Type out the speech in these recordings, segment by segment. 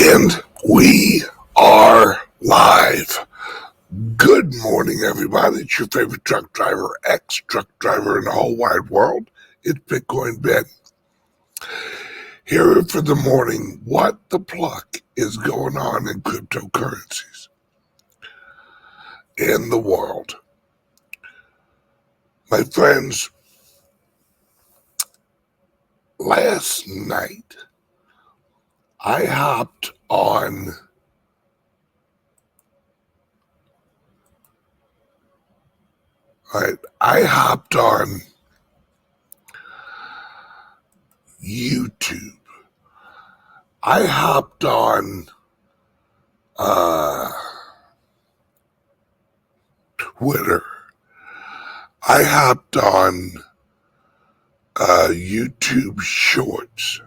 And we are live. Good morning, everybody. It's your favorite truck driver, ex-truck driver in the whole wide world. It's Bitcoin Ben. Here for the morning, what the pluck is going on in cryptocurrencies in the world. My friends, last night, I hopped on YouTube. I hopped on Twitter. I hopped on YouTube Shorts.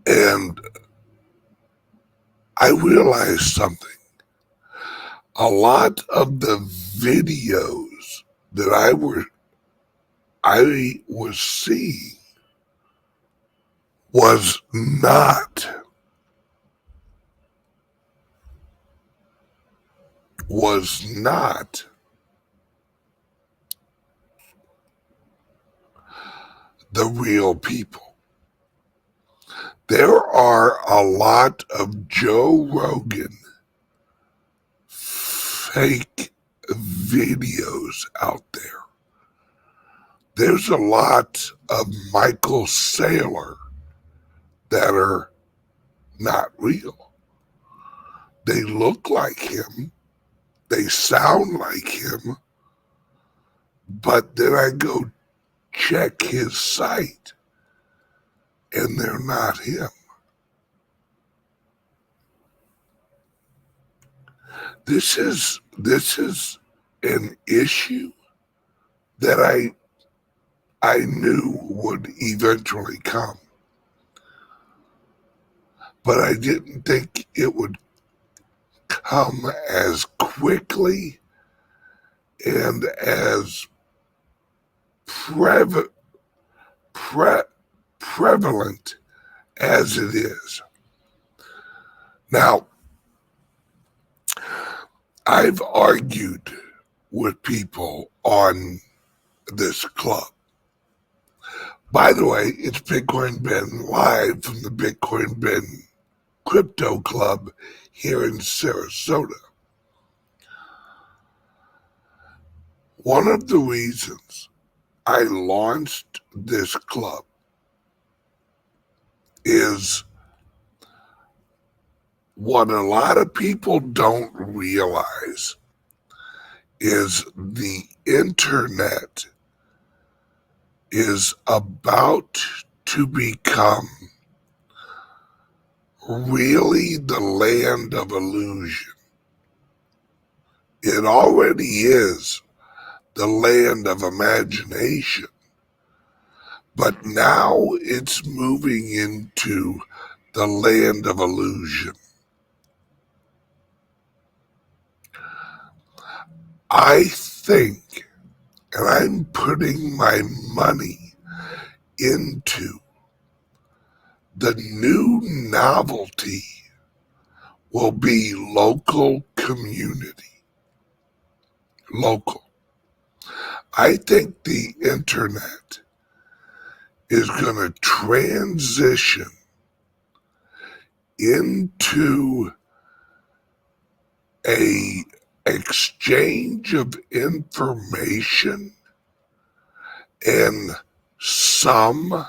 And I realized something. A lot of the videos that I was seeing was not the real people. There are a lot of Joe Rogan fake videos out there. There's a lot of Michael Saylor that are not real. They look like him. They sound like him. But then I go check his site and they're not him. This is an issue that I knew would eventually come. But I didn't think it would come as quickly and as prevalent as it is. Now, I've argued with people on this club. By the way, it's Bitcoin Ben live from the Bitcoin Ben Crypto Club here in Sarasota. One of the reasons I launched this club is what a lot of people don't realize is the internet is about to become really the land of illusion. It already is the land of imagination, but now it's moving into the land of illusion. I think, and I'm putting my money into the new novelty will be local community. Local. I think the internet is going to transition into a exchange of information and some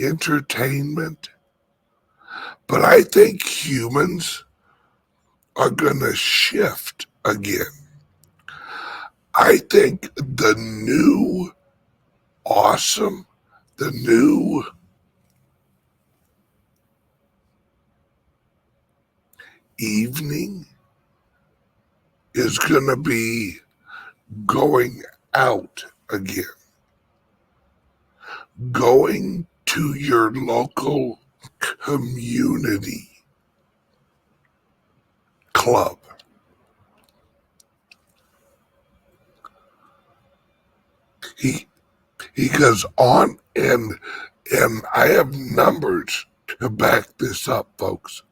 entertainment, but I think humans are going to shift again. I think the new awesome, the new evening is going to be going out again. Going to your local community club. He goes on, and I have numbers to back this up, folks.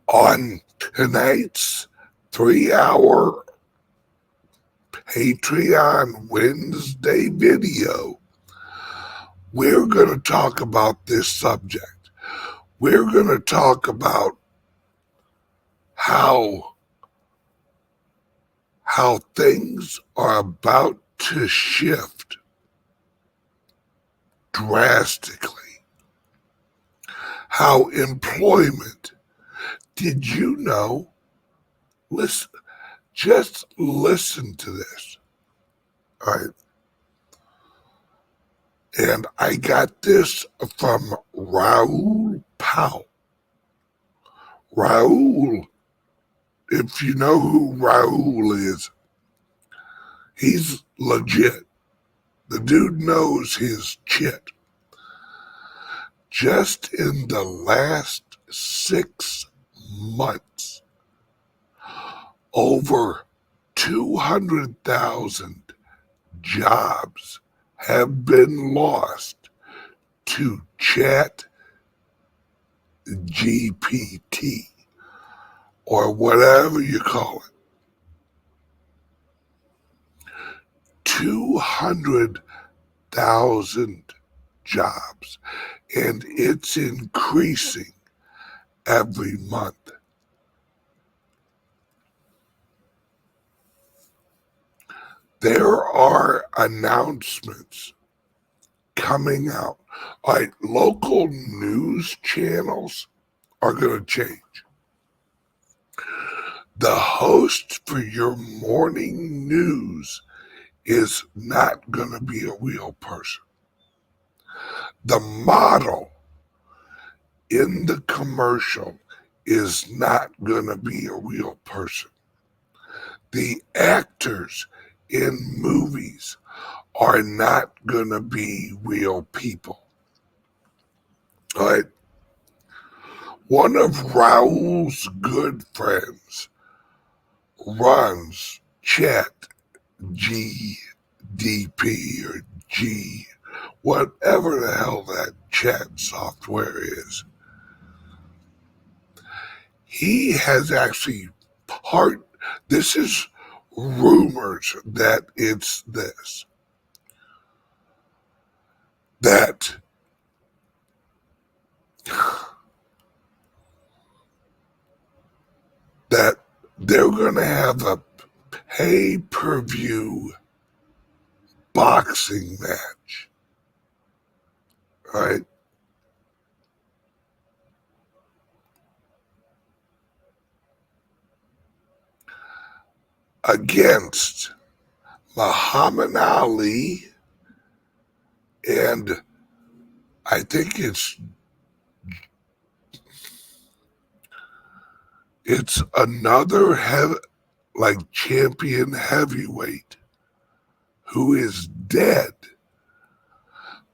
On tonight's 3-hour Patreon Wednesday video, we're going to talk about this subject. We're going to talk about how things are about to shift drastically. How employment, did you know? Listen, just listen to this. All right. And I got this from Raoul Pal. Raoul, if you know who Raoul is, he's legit. The dude knows his shit. Just in the last 6 months, over 200,000 jobs have been lost to Chat GPT or whatever you call it. 200,000 jobs, and it's increasing every month. There are announcements coming out. All right, local news channels are going to change. The host for your morning news is not going to be a real person. The model in the commercial is not going to be a real person. The actors in movies are not going to be real people. All right. One of Raoul's good friends runs Chat GDP or G, whatever the hell that chat software is. He has actually this is rumors that it's this, that they're going to have a pay-per-view boxing match, right? Against Muhammad Ali and I think it's another champion heavyweight who is dead,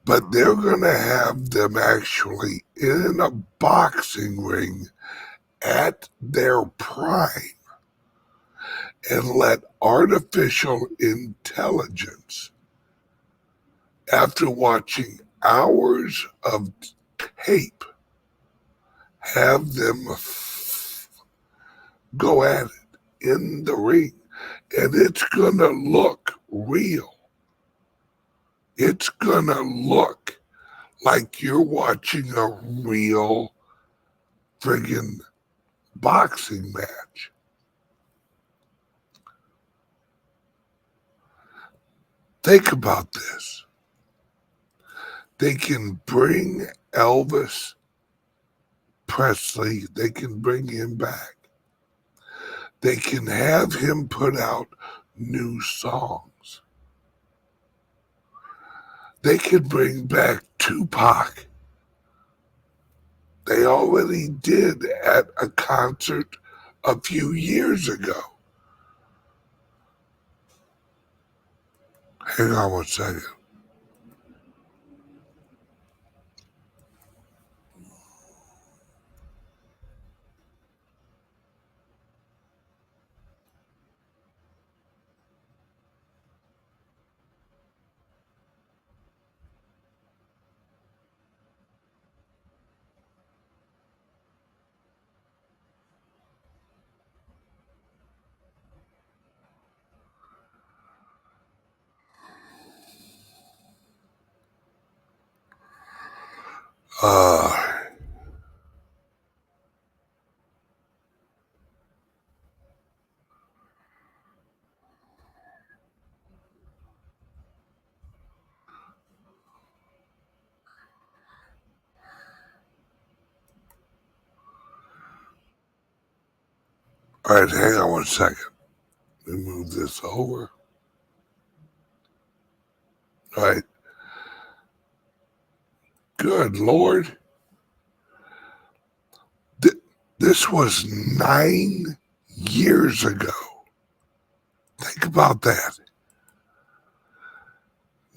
but they're going to have them actually in a boxing ring at their prime and let artificial intelligence, after watching hours of tape, have them go at it in the ring, and it's gonna look real. It's gonna look like you're watching a real friggin' boxing match. Think about this. They can bring Elvis Presley, they can bring him back. They can have him put out new songs. They could bring back Tupac. They already did at a concert a few years ago. Hang on one second. All right, hang on one second. Let me move this over. All right. Good Lord. This was 9 years ago. Think about that.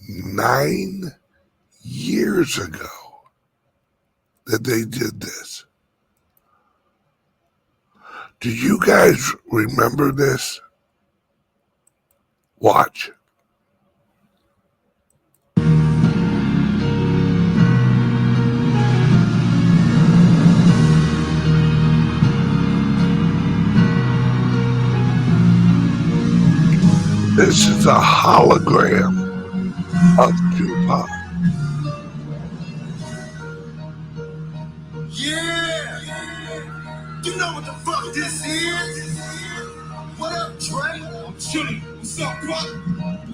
9 years ago that they did this. Do you guys remember this? Watch. This is a hologram of Tupac. Yeah! You know what the fuck this is? What up, Dre? I'm chillin'. What's up, bro?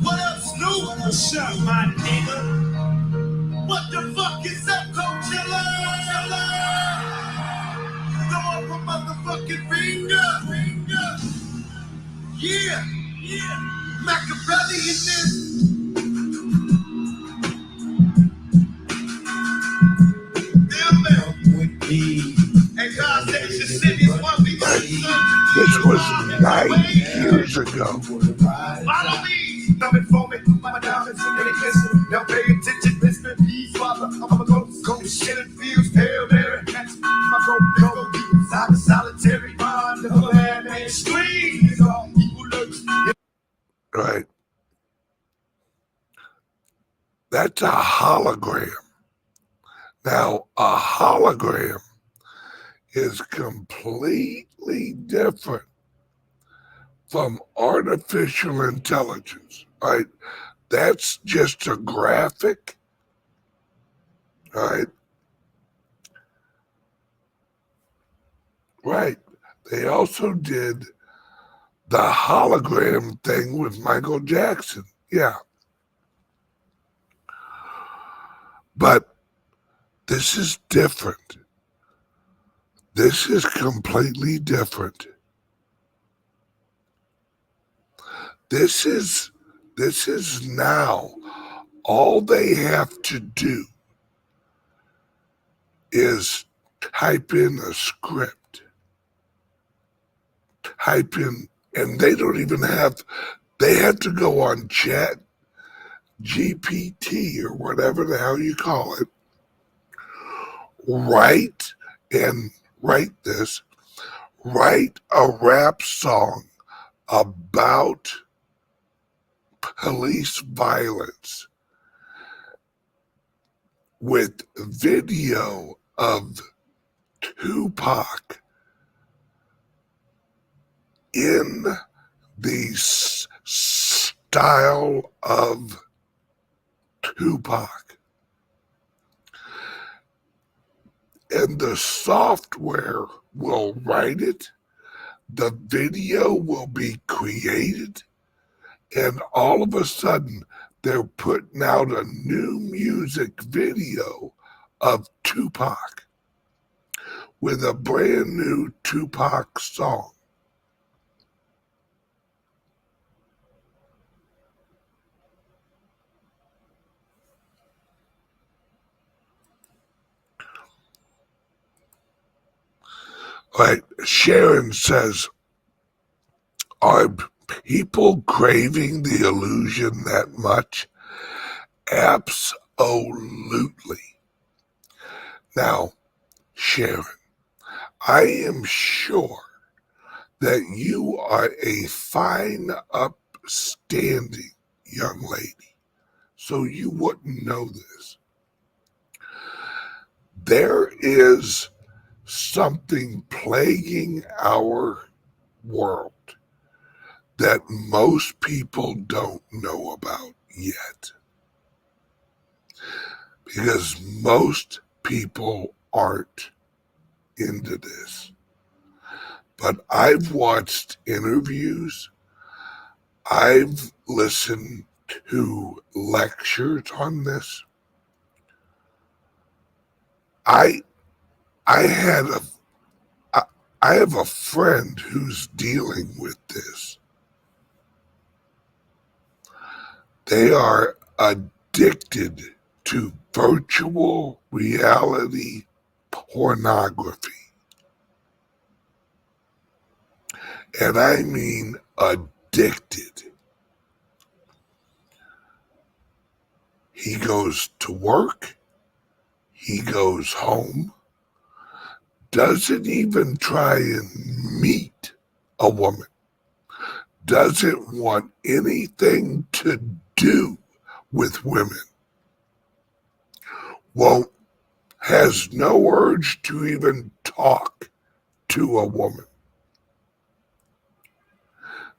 What up, Snoop? What's up, my nigga? What the fuck is up, Coachella? Throw up a motherfucking finger. Yeah. Machiavelli in this. And God said your city's one we got. This was 9 years ago. Follow me. Coming for me. My diamonds and they glisten. Now pay attention, Mr. Please, Father. I'm gonna go to shit and fields, Hail Mary. My go deep inside the solitary mind. The other hand ain't squeeze. Right. That's a hologram. Now, a hologram is completely different from artificial intelligence, right? That's just a graphic, right? Right. They also did the hologram thing with Michael Jackson. Yeah. But this is different. This is completely different. This is now all they have to do is type in a script. Type in, and they don't even have, they have to go on Chat GPT or whatever the hell you call it, write a rap song about police violence with video of Tupac in the style of Tupac. And the software will write it, the video will be created, and all of a sudden they're putting out a new music video of Tupac with a brand new Tupac song. Like Sharon says, are people craving the illusion that much? Absolutely. Now, Sharon, I am sure that you are a fine, upstanding young lady, so you wouldn't know this. There is something plaguing our world that most people don't know about yet, because most people aren't into this. But I've watched interviews, I've listened to lectures on this. I had I have a friend who's dealing with this. They are addicted to virtual reality pornography. And I mean addicted. He goes to work, he goes home, doesn't even try and meet a woman, doesn't want anything to do with women, won't, has no urge to even talk to a woman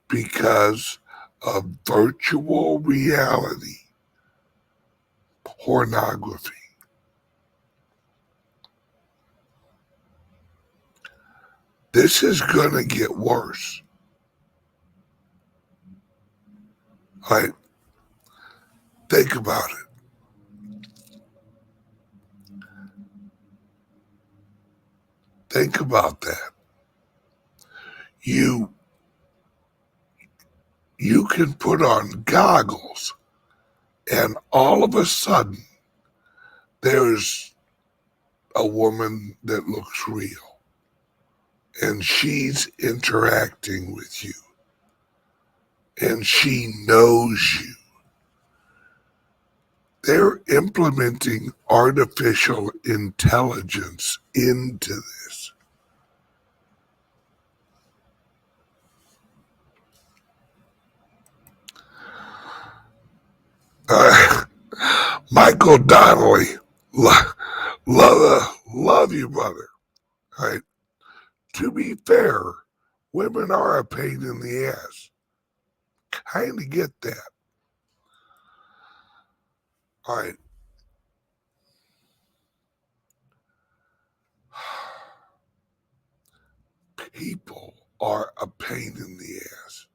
because of virtual reality pornography. This is going to get worse. Like, think about it. Think about that. You you can put on goggles and all of a sudden there's a woman that looks real and she's interacting with you and she knows you. They're implementing artificial intelligence into this. Michael Donnelly, love you, brother. All right. To be fair, women are a pain in the ass. Kind of get that. All right. People are a pain in the ass.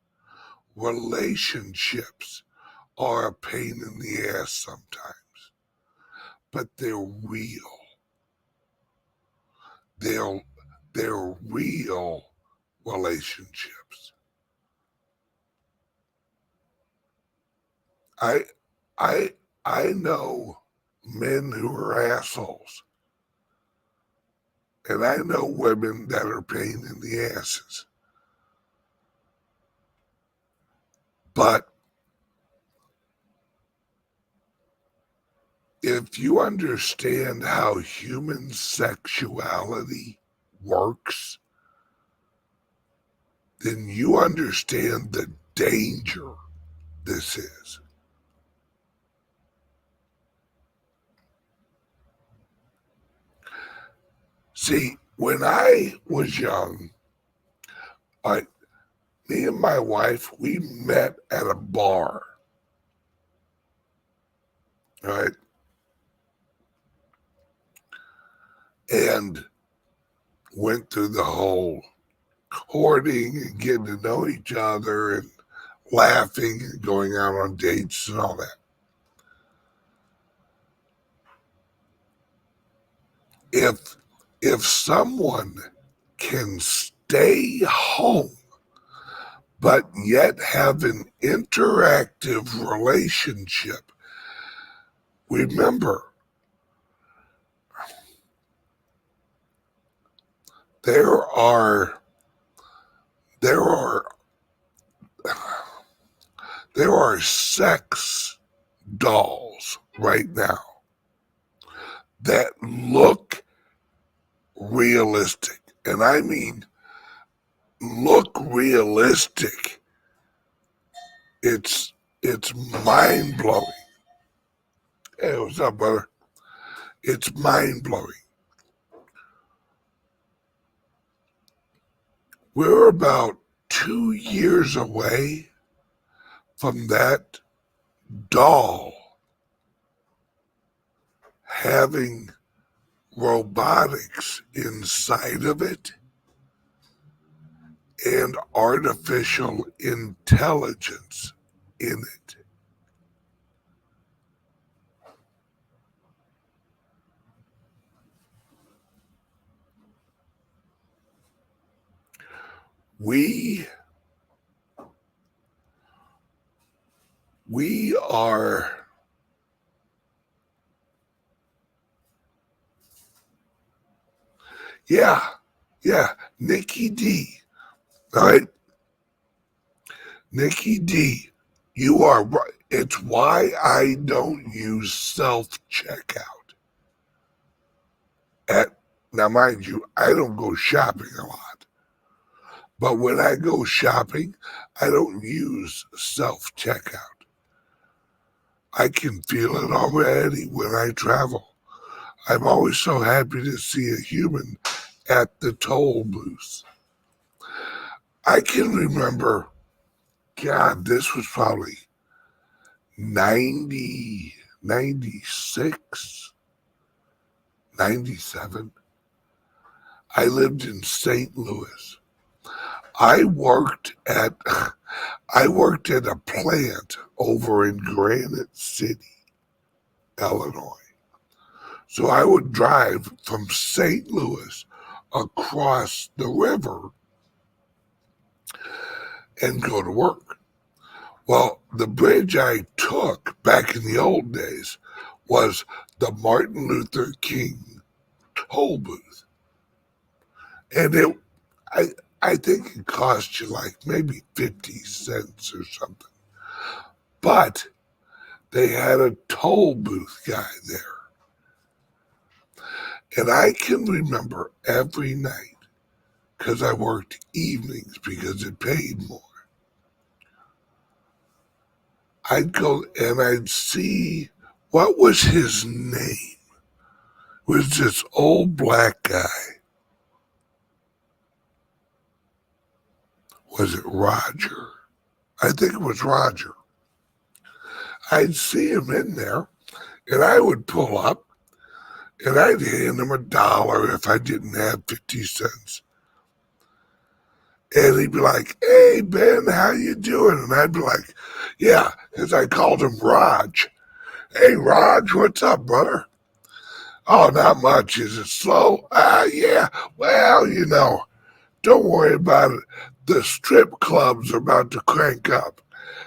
Relationships are a pain in the ass sometimes, but they're real. They're real relationships. I I I know men who are assholes, and I know women that are pain in the asses. But if you understand how human sexuality works, then you understand the danger this is. See, when I was young, I, me and my wife, we met at a bar, right? And went through the whole courting and getting to know each other and laughing and going out on dates and all that. If if someone can stay home but yet have an interactive relationship, remember there are there are there are sex dolls right now that look realistic, and I mean look realistic. It's mind blowing. Hey, what's up, brother? It's mind blowing. We're about 2 years away from that doll having robotics inside of it and artificial intelligence in it. We we are yeah, yeah, Nikki D. All right, Nikki D. You are right. It's why I don't use self checkout. At now, mind you, I don't go shopping a lot. But when I go shopping, I don't use self checkout. I can feel it already when I travel. I'm always so happy to see a human at the toll booth. I can remember, God, this was probably 90, 96, 97. I lived in St. Louis. I worked at I worked at a plant over in Granite City, Illinois. So I would drive from St. Louis across the river and go to work. Well, the bridge I took back in the old days was the Martin Luther King toll booth. And I, I think it cost you like maybe 50 cents or something. But they had a toll booth guy there. And I can remember every night, because I worked evenings because it paid more. I'd go and I'd see, what was his name? It was this old black guy. Was it Roger? I think it was Roger. I'd see him in there and I would pull up and I'd hand him $1 if I didn't have 50 cents. And he'd be like, "Hey, Ben, how you doing?" And I'd be like, "Yeah," because I called him Raj. "Hey, Raj, what's up, brother?" "Oh, not much. Is it slow?" Yeah. Well, don't worry about it. The strip clubs are about to crank up.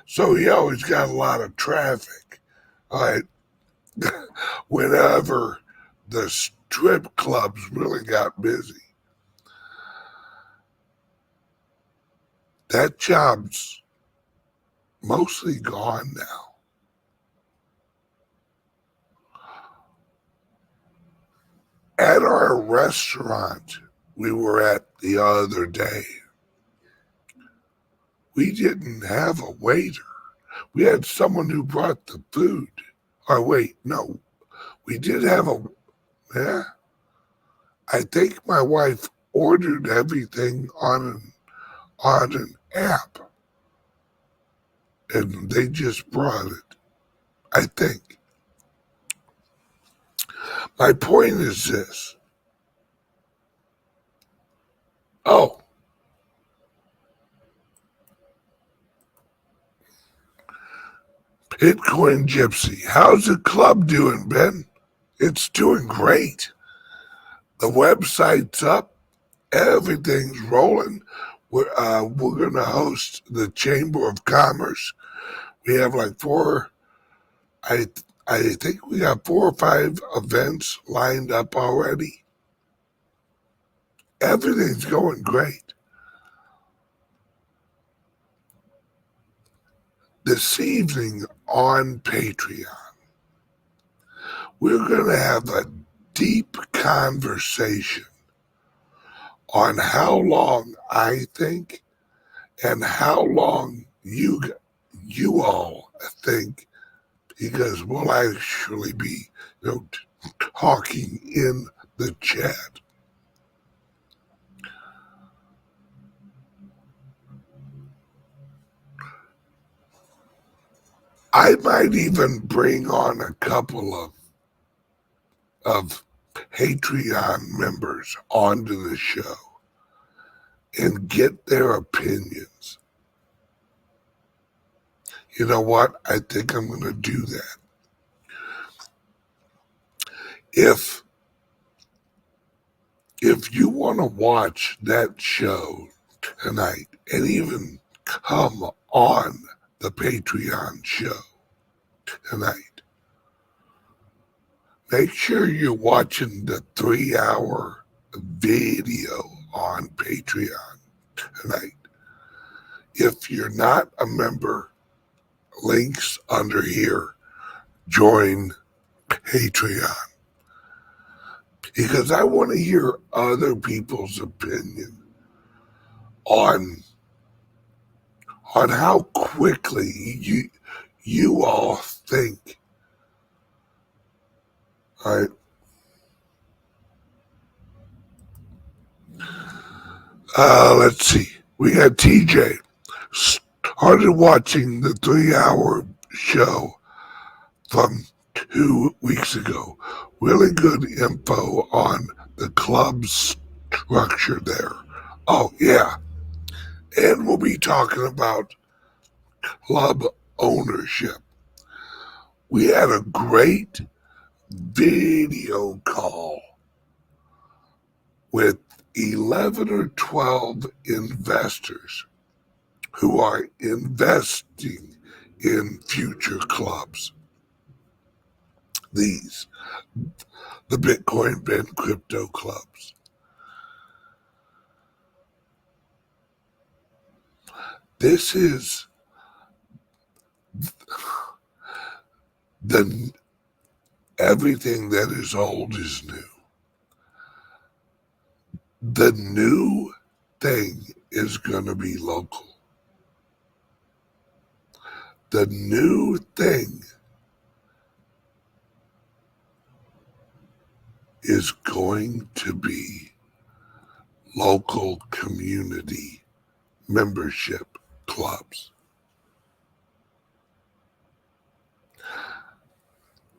So he always got a lot of traffic. All right. Whenever the strip clubs really got busy. That job's mostly gone now. At our restaurant we were at the other day, we didn't have a waiter. We had someone who brought the food. Or wait, no, we did have a, yeah, I think my wife ordered everything on an app and they just brought it. I think. My point is this. Oh, Bitcoin Gypsy. How's the club doing, Ben? It's doing great. The website's up. Everything's rolling. We're going to host the Chamber of Commerce. We have like I I think we got 4 or 5 events lined up already. Everything's going great. This evening on Patreon, we're going to have a deep conversation on how long I think and how long you all think, because we'll actually be talking in the chat. I might even bring on a couple of Patreon members onto the show and get their opinions. You know what? I think I'm going to do that. If you want to watch that show, tonight and even come on the Patreon show tonight, make sure you're watching the 3-hour video on Patreon tonight. If you're not a member, links under here. Join Patreon. Because I want to hear other people's opinion on how quickly you all think. All right. Let's see. We got TJ. Started watching the 3-hour show from 2 weeks ago. Really good info on the club's structure there. Oh, yeah. And we'll be talking about club ownership. We had a great video call with 11 or 12 investors who are investing in future clubs. These, the Bitcoin Ben crypto clubs. This is everything that is old is new. The new thing is going to be local. The new thing is going to be local community membership clubs,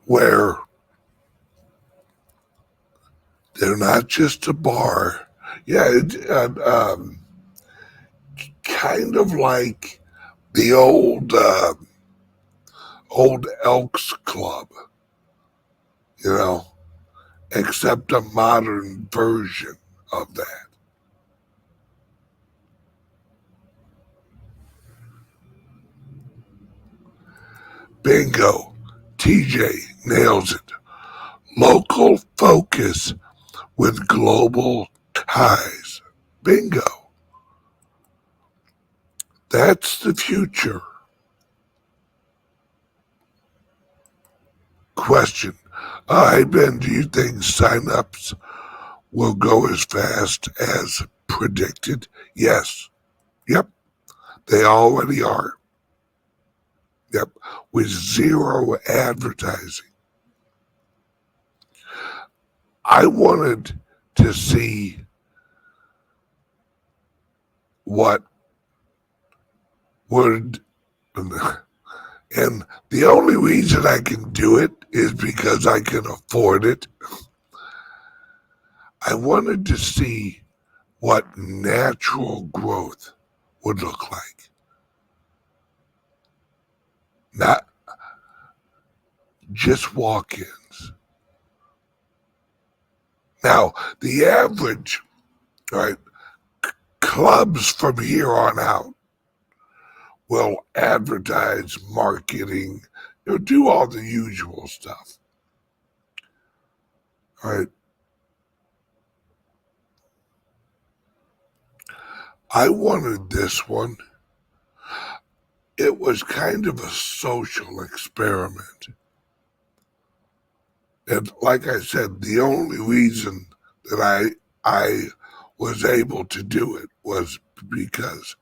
where they're not just a bar. Yeah, kind of like the old Elks Club, except a modern version of that. Bingo. TJ nails it. Local focus with global ties. Bingo. That's the future. Question. Hey, Ben, do you think signups will go as fast as predicted? Yes. Yep. They already are. Yep. With zero advertising. I wanted to see what would, and the only reason I can do it is because I can afford it. I wanted to see what natural growth would look like. Not just walk-ins. Now, the average, right, clubs from here on out will advertise, marketing, do all the usual stuff. All right. I wanted this one. It was kind of a social experiment. And like I said, the only reason that I was able to do it was because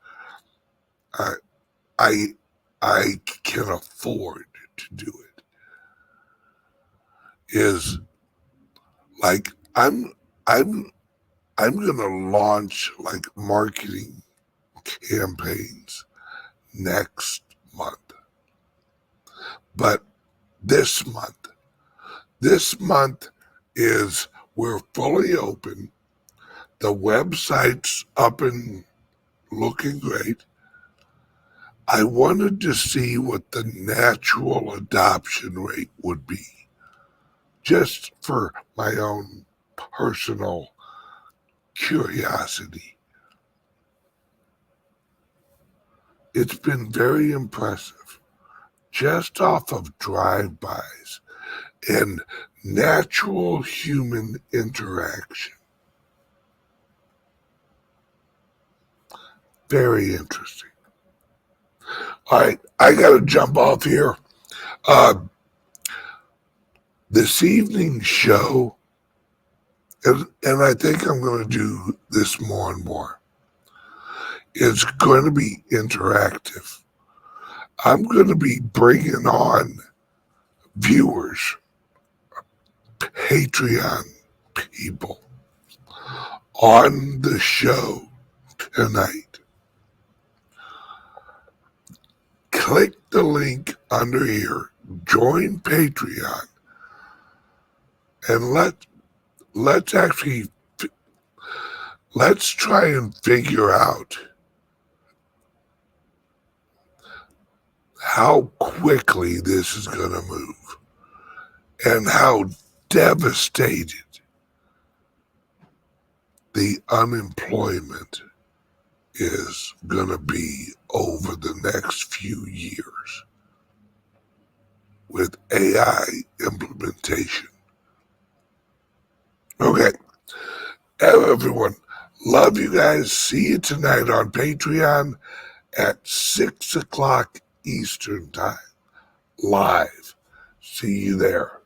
I can afford to do it. Is like I'm gonna launch like marketing campaigns next month. But this month is we're fully open. The website's up and looking great. I wanted to see what the natural adoption rate would be, just for my own personal curiosity. It's been very impressive, just off of drive-bys and natural human interaction. Very interesting. All right, I got to jump off here. This evening's show, and I think I'm going to do this more and more, is going to be interactive. I'm going to be bringing on viewers, Patreon people, on the show tonight. Click the link under here, join Patreon, and let's try and figure out how quickly this is going to move and how devastated the unemployment is going to be over the next few years with AI implementation. Okay. Everyone, love you guys. See you tonight on Patreon at 6 o'clock Eastern Time. Live. See you there.